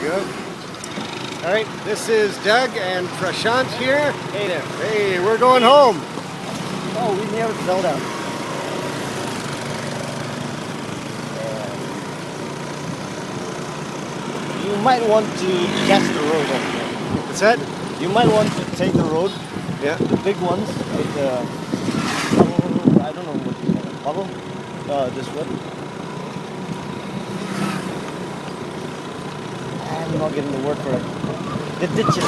go. All right, this is Doug and Prashant here. Hey there. Hey, we're going home. Oh, we never fell down. You might want to catch the road over here. What's that? You might want to take the road. Yeah. The big ones with the puddle, I don't know what you call it. Puddle? This way. I'm not getting the word for it. The ditches.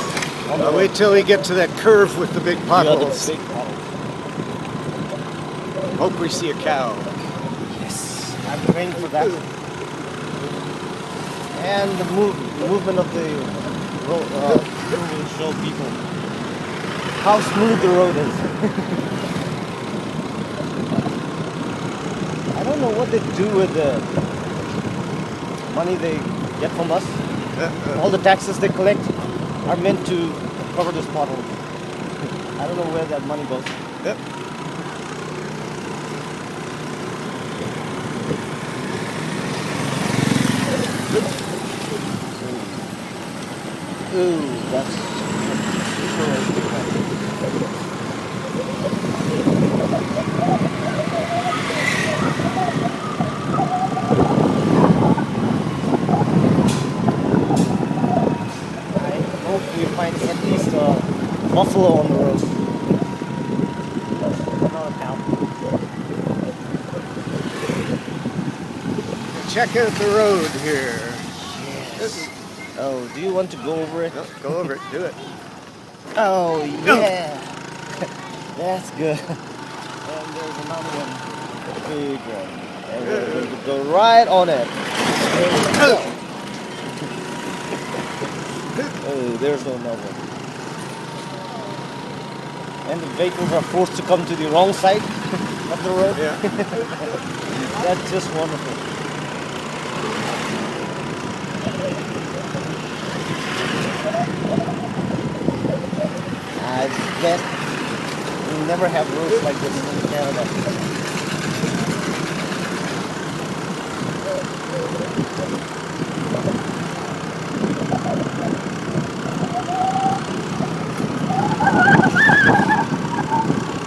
I'll wait till we get to that curve with the big potholes. Yeah, the big potholes. Hope we see a cow. Yes, I'm praying for that. And the movement of the road will show people how smooth the road is. I don't know what they do with the money they get from us. All the taxes they collect are meant to cover this pothole. I don't know where that money goes. Yep. Ooh, that's I hope we find at least a buffalo on the road. Not a cow. Check out the road here. Yes. Oh, do you want to go over it? No, go over it. Do it. Oh, yeah. That's good. And there's another one. Big one. And we're going to go right on it. There we go. Oh, there's another one. And the vehicles are forced to come to the wrong side of the road. Yeah. That's just wonderful. I bet we never have roads like this in Canada.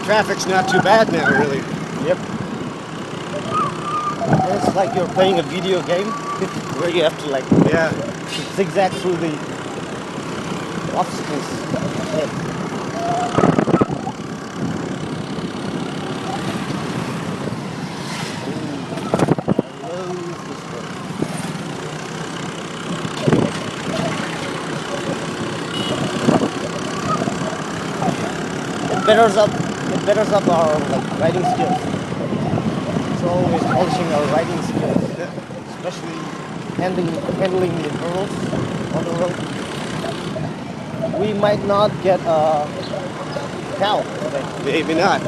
Traffic's not too bad now, really. Yep. It's like you're playing a video game where you have to zigzag through the obstacles ahead. It betters up our riding skills. It's always polishing our riding skills, especially handling the hurdles on the road. We might not get a cow today. Maybe not.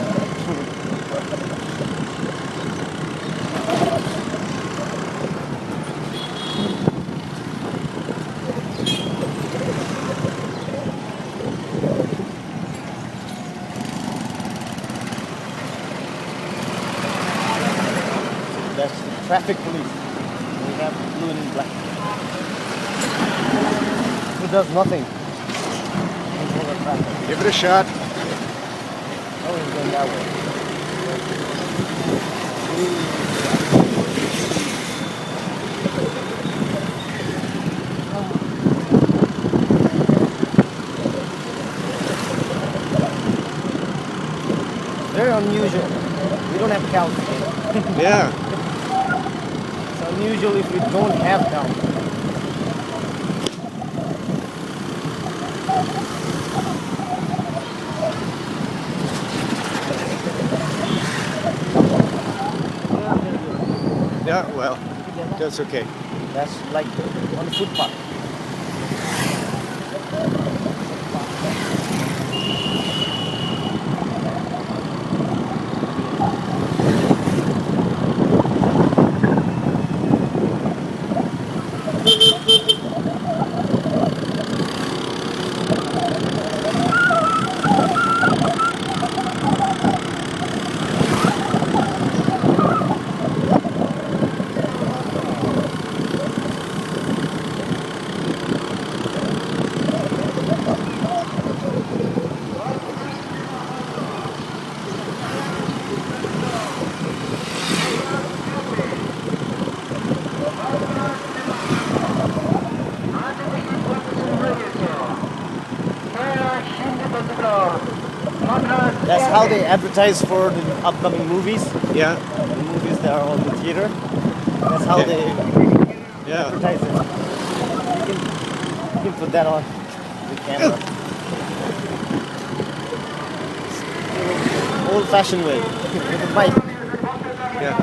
That's the traffic police. We have blue and black. It does nothing. Control the traffic. Give it a shot. Oh, he's going that way. Very unusual. We don't have cows today. Yeah. It's unusual if we don't have cows. Yeah, well, that's okay. That's like on the footpath. how they advertise for the upcoming movies. Yeah. The movies that are on the theater. That's how they Yeah. advertise it. You can put that on the camera. Old-fashioned way with a mic. Yeah.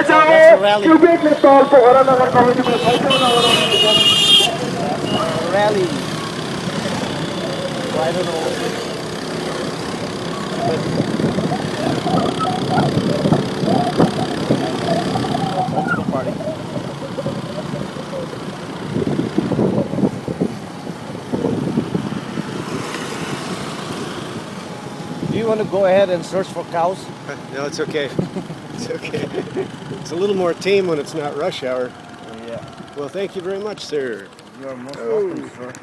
That's a rally. Rally. So I don't know. Political party. Do you want to go ahead and search for cows? No, it's okay. It's okay. It's a little more tame when it's not rush hour. Yeah. Well, thank you very much, sir. You are most welcome, sir.